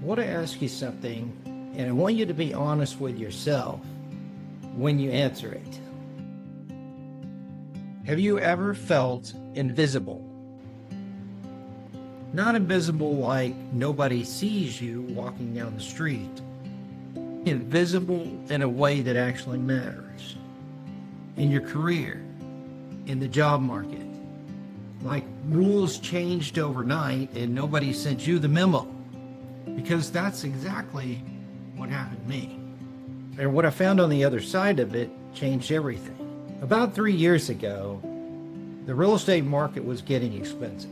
I want to ask you something, and I want you to be honest with yourself when you answer it. Have you ever felt invisible? Not invisible like nobody sees you walking down the street. Invisible in a way that actually matters. In your career, in the job market. Like rules changed overnight and nobody sent you the memo. Because that's exactly what happened to me. And what I found on the other side of it changed everything. About 3 years ago, the real estate market was getting expensive.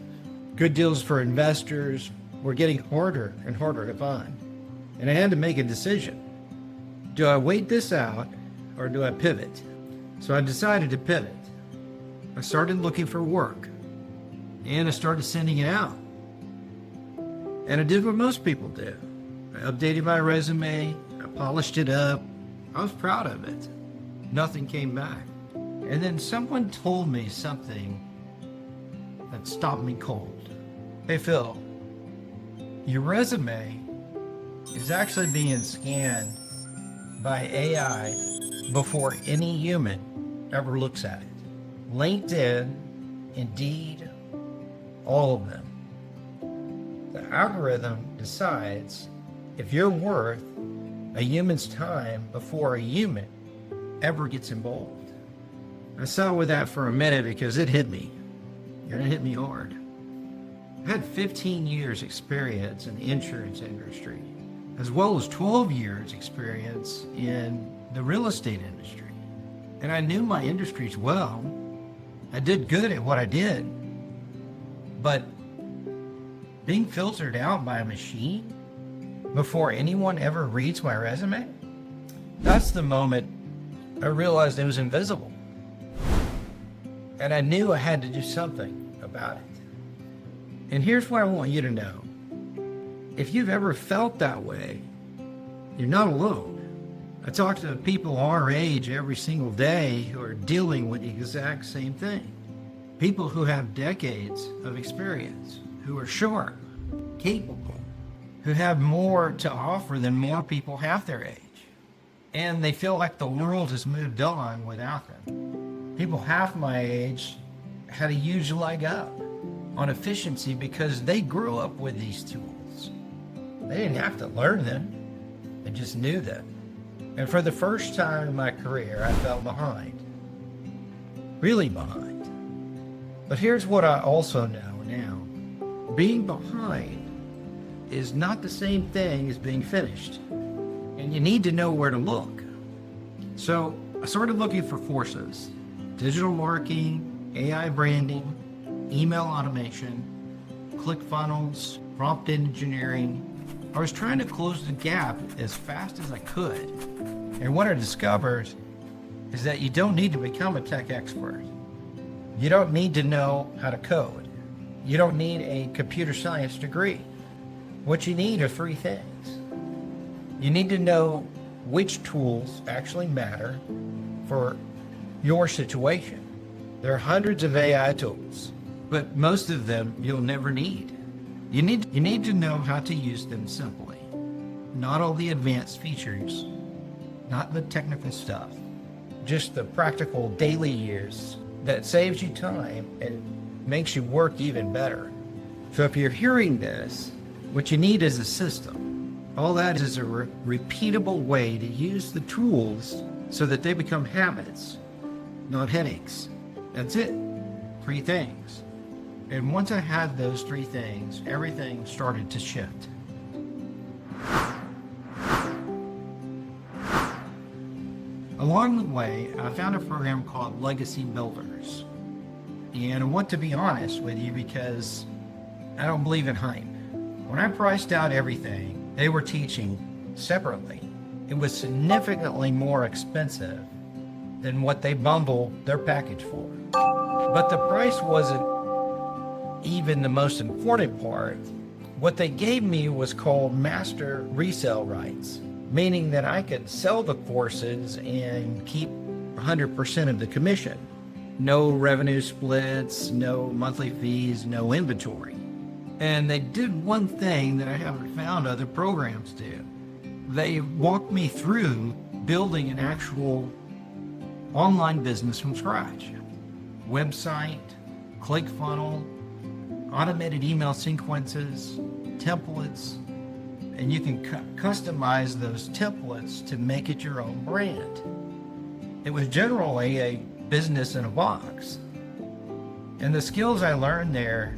Good deals for investors were getting harder and harder to find. And I had to make a decision. Do I wait this out or do I pivot? So I decided to pivot. I started looking for work and I started sending it out. And I did what most people do. I updated my resume, I polished it up. I was proud of it. Nothing came back. And then someone told me something that stopped me cold. Hey Phil, your resume is actually being scanned by AI before any human ever looks at it. LinkedIn, Indeed, all of them. The algorithm decides if you're worth a human's time before a human ever gets involved. I sat with that for a minute because it hit me. And it hit me hard. I had 15 years experience in the insurance industry, as well as 12 years experience in the real estate industry. And I knew my industries well. I did good at what I did. But being filtered out by a machine before anyone ever reads my resume, that's the moment I realized it was invisible. And I knew I had to do something about it. And here's what I want you to know. If you've ever felt that way, you're not alone. I talk to people our age every single day who are dealing with the exact same thing. People who have decades of experience, who are sharp, capable, who have more to offer than more people half their age. And they feel like the world has moved on without them. People half my age had a huge leg up on efficiency because they grew up with these tools. They didn't have to learn them, they just knew them. And for the first time in my career, I fell behind. Really behind. But here's what I also know now. Being behind is not the same thing as being finished. And you need to know where to look. So I started looking for forces. Digital marketing, AI branding, email automation, ClickFunnels, prompt engineering. I was trying to close the gap as fast as I could. And what I discovered is that you don't need to become a tech expert. You don't need to know how to code. You don't need a computer science degree. What you need are three things. You need to know which tools actually matter for your situation. There are hundreds of AI tools, but most of them you'll never need. You need to know how to use them simply. Not all the advanced features, not the technical stuff, just the practical daily use that saves you time and makes you work even better. So if you're hearing this, what you need is a system. All that is a repeatable way to use the tools so that they become habits, not headaches. That's it. 3 things. And once I had those 3 things, everything started to shift. Along the way, I found a program called Legacy Builders. And I want to be honest with you because I don't believe in hype. When I priced out everything they were teaching separately, it was significantly more expensive than what they bundled their package for. But the price wasn't even the most important part. What they gave me was called master resale rights, meaning that I could sell the courses and keep 100% of the commission. No revenue splits, no monthly fees, no inventory. And they did one thing that I haven't found other programs do. They walked me through building an actual online business from scratch. Website, ClickFunnels, automated email sequences, templates, and you can customize those templates to make it your own brand. It was generally a business in a box. And the skills I learned there,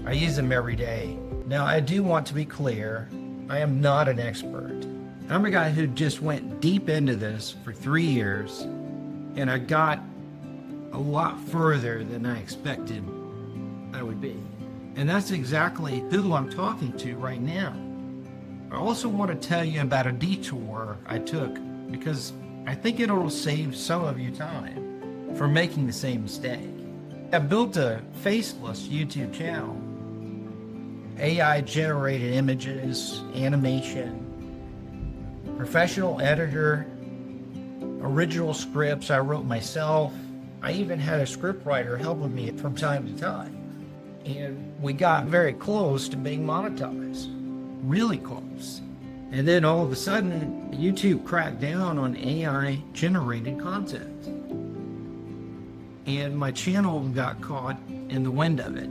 I use them every day. Now, I do want to be clear, I am not an expert. I'm a guy who just went deep into this for 3 years, and I got a lot further than I expected I would be. And that's exactly who I'm talking to right now. I also want to tell you about a detour I took because I think it'll save some of you time from making the same mistake. I built a faceless YouTube channel. AI generated images, animation, professional editor, original scripts I wrote myself. I even had a scriptwriter helping me from time to time. And we got very close to being monetized, really close. And then all of a sudden, YouTube cracked down on AI generated content. And my channel got caught in the wind of it.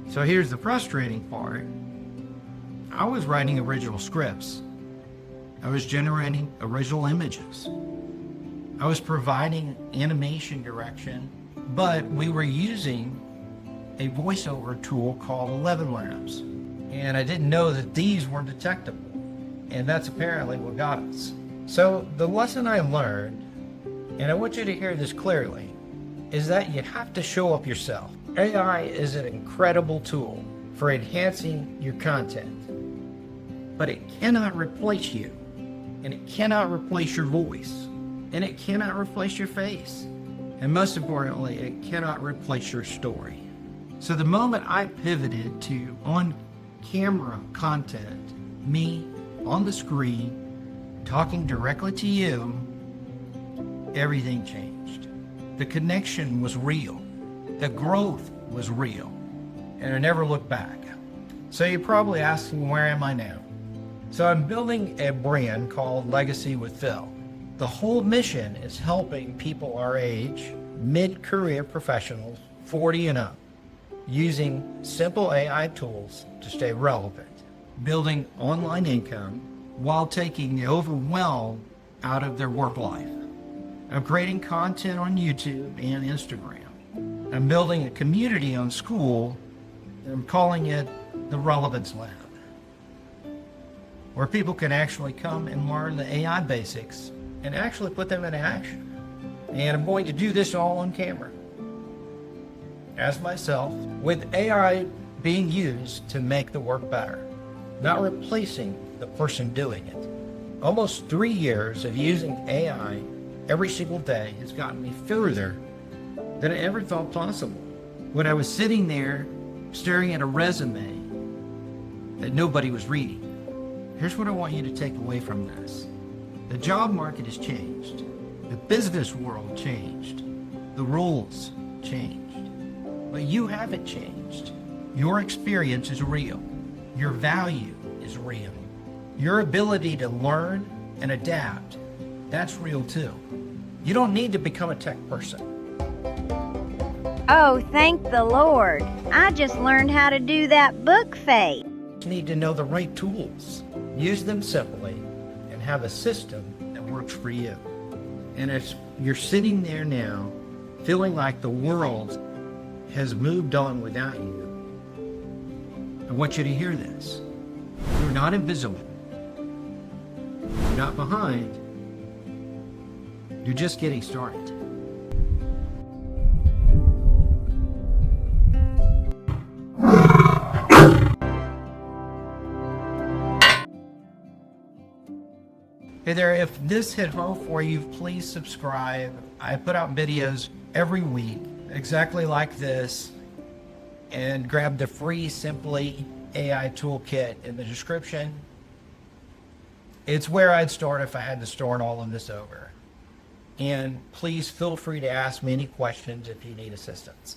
So here's the frustrating part. I was writing original scripts. I was generating original images. I was providing animation direction, but we were using a voiceover tool called 11 Labs. And I didn't know that these were detectable. And that's apparently what got us. So the lesson I learned, and I want you to hear this clearly, is that you have to show up yourself. AI is an incredible tool for enhancing your content, but it cannot replace you, and it cannot replace your voice, and it cannot replace your face, and most importantly, it cannot replace your story. So the moment I pivoted to on-camera content, me on the screen, talking directly to you, everything changed. The connection was real. The growth was real. And I never looked back. So you're probably asking, where am I now? So I'm building a brand called Legacy with Phil. The whole mission is helping people our age, mid-career professionals, 40 and up, using simple AI tools to stay relevant, building online income while taking the overwhelm out of their work life. I'm creating content on YouTube and Instagram. I'm building a community on school, and I'm calling it the Relevance Lab, where people can actually come and learn the AI basics and actually put them into action. And I'm going to do this all on camera, as myself, with AI being used to make the work better, not replacing the person doing it. Almost 3 years of using AI every single day has gotten me further than I ever thought possible. When I was sitting there staring at a resume that nobody was reading, here's what I want you to take away from this. The job market has changed. The business world changed. The rules changed. But you haven't changed. Your experience is real. Your value is real. Your ability to learn and adapt, that's real too. You don't need to become a tech person. Oh, thank the Lord. I just learned how to do that book face. You need to know the right tools. Use them simply and have a system that works for you. And if you're sitting there now feeling like the world has moved on without you, I want you to hear this. You're not invisible. You're not behind. You're just getting started. Hey there, if this hit home for you, please subscribe. I put out videos every week exactly like this, and grab the free Simply AI toolkit in the description. It's where I'd start if I had to start all of this over. And please feel free to ask me any questions if you need assistance.